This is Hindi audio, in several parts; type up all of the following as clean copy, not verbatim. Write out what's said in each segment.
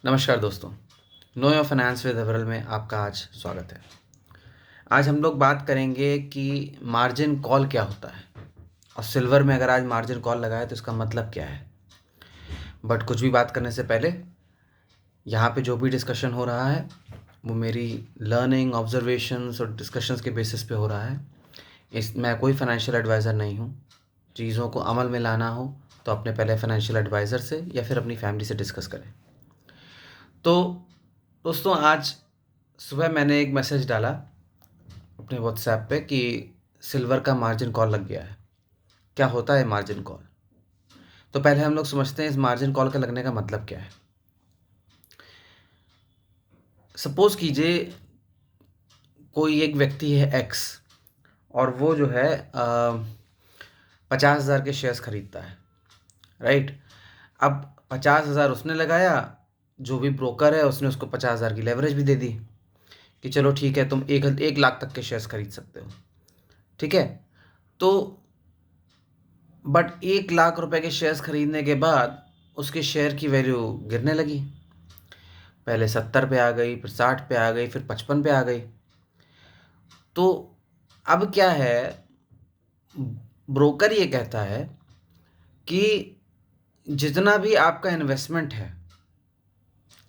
नमस्कार दोस्तों, नो योर फाइनेंस विद एवरल में आपका आज स्वागत है। आज हम लोग बात करेंगे कि मार्जिन कॉल क्या होता है और सिल्वर में अगर आज मार्जिन कॉल लगाए तो इसका मतलब क्या है। बट कुछ भी बात करने से पहले यहाँ पे जो भी डिस्कशन हो रहा है वो मेरी लर्निंग, ऑब्जर्वेशंस और डिस्कशंस के बेसिस पे हो रहा है। मैं कोई फाइनेंशियल एडवाइज़र नहीं हूँ। चीज़ों को अमल में लाना हो तो अपने पहले फाइनेंशियल एडवाइज़र से या फिर अपनी फैमिली से डिस्कस करें। तो दोस्तों, आज सुबह मैंने एक मैसेज डाला अपने व्हाट्सएप पे कि सिल्वर का मार्जिन कॉल लग गया है। क्या होता है मार्जिन कॉल? तो पहले हम लोग समझते हैं इस मार्जिन कॉल का लगने का मतलब क्या है। सपोज़ कीजिए कोई एक व्यक्ति है एक्स और वो जो है 50,000 के शेयर्स खरीदता है, राइट। अब 50,000 उसने लगाया, जो भी ब्रोकर है उसने उसको 50,000 की लेवरेज भी दे दी कि चलो ठीक है, तुम 1 लाख तक के शेयर्स खरीद सकते हो, ठीक है। तो बट 1 लाख रुपए के शेयर्स खरीदने के बाद उसके शेयर की वैल्यू गिरने लगी। पहले 70 पे आ गई, फिर 60 पे आ गई, फिर 55 पे आ गई। तो अब क्या है, ब्रोकर ये कहता है कि जितना भी आपका इन्वेस्टमेंट है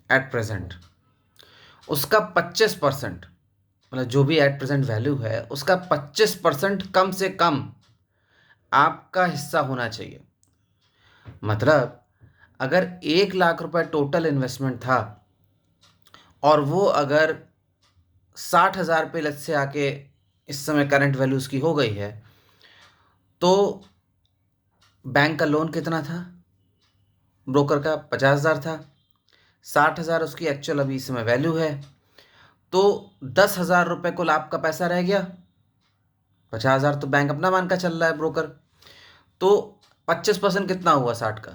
एट प्रेजेंट, उसका 25%, मतलब जो भी एट प्रेजेंट वैल्यू है उसका 25% कम से कम आपका हिस्सा होना चाहिए। मतलब अगर 1 लाख रुपए टोटल इन्वेस्टमेंट था और वो अगर 60,000 पे लत से आके इस समय करंट वैल्यू उसकी हो गई है, तो बैंक का लोन कितना था? ब्रोकर का 50,000 था। 60,000 उसकी एक्चुअल अभी इस समय वैल्यू है, तो 10,000 रुपये कुल आपका पैसा रह गया। 50,000 तो बैंक अपना मान का चल रहा है ब्रोकर, तो 25% कितना हुआ 60 का?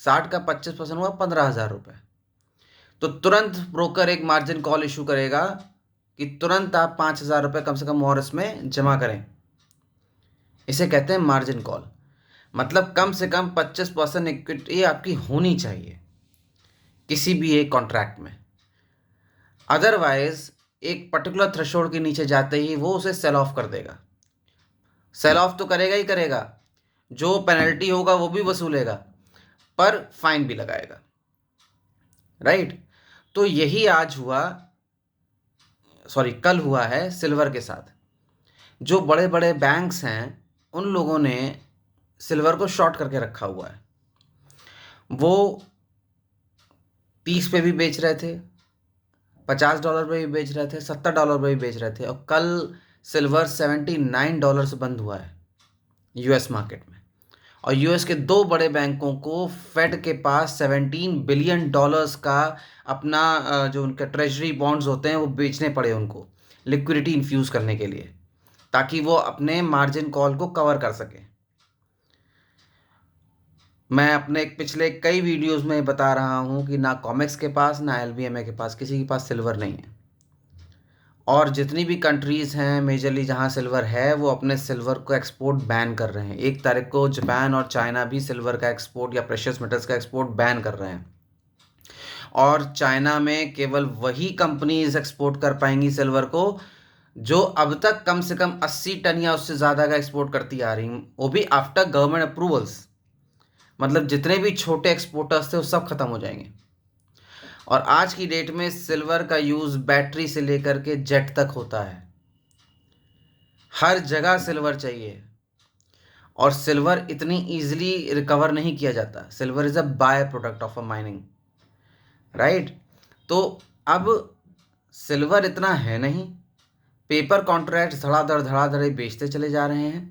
60 का 25% हुआ 15,000 रुपये। तो तुरंत ब्रोकर एक मार्जिन कॉल इशू करेगा कि तुरंत आप 5,000 रुपये कम से कम और इसमें जमा करें। इसे कहते हैं मार्जिन कॉल। मतलब कम से कम 25% इक्विटी आपकी होनी चाहिए किसी भी एक कॉन्ट्रैक्ट में। अदरवाइज एक पर्टिकुलर थ्रेशोल्ड के नीचे जाते ही वो उसे सेल ऑफ कर देगा। सेल ऑफ तो करेगा ही करेगा, जो पेनल्टी होगा वो भी वसूलेगा, पर फाइन भी लगाएगा, राइट। तो यही आज हुआ, सॉरी कल हुआ है सिल्वर के साथ। जो बड़े बड़े बैंक्स हैं उन लोगों ने सिल्वर को शॉर्ट करके रखा हुआ है। वो 30 पे भी बेच रहे थे, $50 पे भी बेच रहे थे, $70 पे भी बेच रहे थे, और कल सिल्वर $79 से बंद हुआ है यूएस मार्केट में। और यूएस के दो बड़े बैंकों को फेड के पास $17 बिलियन का अपना जो उनके ट्रेजरी बॉन्ड्स होते हैं वो बेचने पड़े उनको, लिक्विडिटी इन्फ्यूज़ करने के लिए, ताकि वो अपने मार्जिन कॉल को कवर कर सके। मैं अपने पिछले कई वीडियोस में बता रहा हूँ कि ना कॉमेक्स के पास ना एलबीएमए के पास किसी के पास सिल्वर नहीं है। और जितनी भी कंट्रीज़ हैं मेजरली जहाँ सिल्वर है वो अपने सिल्वर को एक्सपोर्ट बैन कर रहे हैं। 1 तारीख को जापान और चाइना भी सिल्वर का एक्सपोर्ट या प्रेशियस मेटल्स का एक्सपोर्ट बैन कर रहे हैं। और चाइना में केवल वही कंपनीज एक्सपोर्ट कर पाएंगी सिल्वर को जो अब तक कम से कम 80 टन या उससे ज़्यादा का एक्सपोर्ट करती आ रही, वो भी आफ्टर गवर्नमेंट अप्रूवल्स। मतलब जितने भी छोटे एक्सपोर्टर्स थे वो सब खत्म हो जाएंगे। और आज की डेट में सिल्वर का यूज़ बैटरी से लेकर के जेट तक होता है, हर जगह सिल्वर चाहिए। और सिल्वर इतनी ईजिली रिकवर नहीं किया जाता। Silver is a by product of a mining, right. तो अब सिल्वर इतना है नहीं, पेपर कॉन्ट्रैक्ट धड़ाधड़ बेचते चले जा रहे हैं।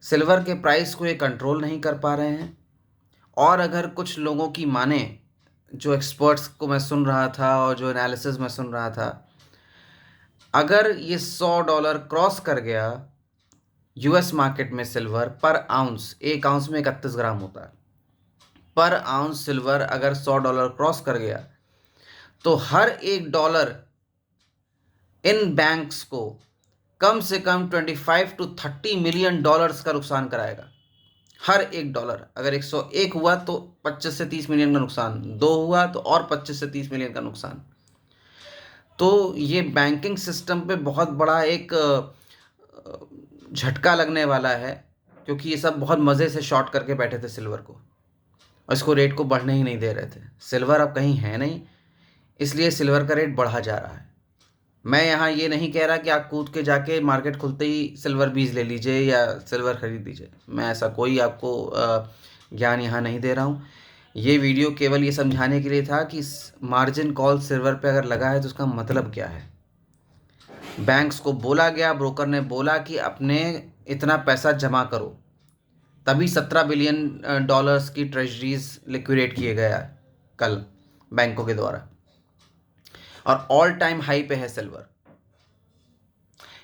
सिल्वर के प्राइस को ये कंट्रोल नहीं कर पा रहे हैं। और अगर कुछ लोगों की माने, जो एक्सपर्ट्स को मैं सुन रहा था और जो एनालिसिस मैं सुन रहा था, अगर ये $100 क्रॉस कर गया यूएस मार्केट में सिल्वर पर आउंस, 1 आउंस में 31 ग्राम होता है, पर आउंस सिल्वर अगर $100 क्रॉस कर गया तो हर $1 इन बैंक्स को कम से कम 25 to 30 मिलियन डॉलर्स का नुकसान कराएगा। हर एक डॉलर अगर 101 हुआ तो 25 से 30 मिलियन का नुकसान, 2 हुआ तो और 25 से 30 मिलियन का नुकसान। तो ये बैंकिंग सिस्टम पे बहुत बड़ा एक झटका लगने वाला है, क्योंकि ये सब बहुत मज़े से शॉर्ट करके बैठे थे सिल्वर को और इसको रेट को बढ़ने ही नहीं दे रहे थे। सिल्वर अब कहीं है नहीं, इसलिए सिल्वर का रेट बढ़ा जा रहा है। मैं यहाँ ये नहीं कह रहा कि आप कूद के जाके मार्केट खुलते ही सिल्वर बीज ले लीजिए या सिल्वर खरीद लीजिए। मैं ऐसा कोई आपको ज्ञान यहाँ नहीं दे रहा हूँ। ये वीडियो केवल ये समझाने के लिए था कि मार्जिन कॉल सिल्वर पे अगर लगा है तो उसका मतलब क्या है। बैंक्स को बोला गया, ब्रोकर ने बोला कि अपने इतना पैसा जमा करो, तभी 17 बिलियन डॉलर्स की ट्रेजरीज लिक्विडेट किए गया कल बैंकों के द्वारा, और ऑल टाइम हाई पे है सिल्वर।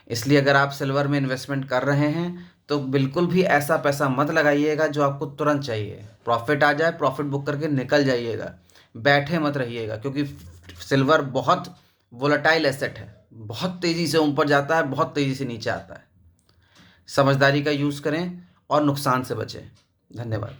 इसलिए अगर आप सिल्वर में इन्वेस्टमेंट कर रहे हैं तो बिल्कुल भी ऐसा पैसा मत लगाइएगा जो आपको तुरंत चाहिए। प्रॉफिट आ जाए, प्रॉफिट बुक करके निकल जाइएगा, बैठे मत रहिएगा, क्योंकि सिल्वर बहुत वोलेटाइल एसेट है, बहुत तेज़ी से ऊपर जाता है, बहुत तेज़ी से नीचे आता है। समझदारी का यूज़ करें और नुकसान से बचें। धन्यवाद।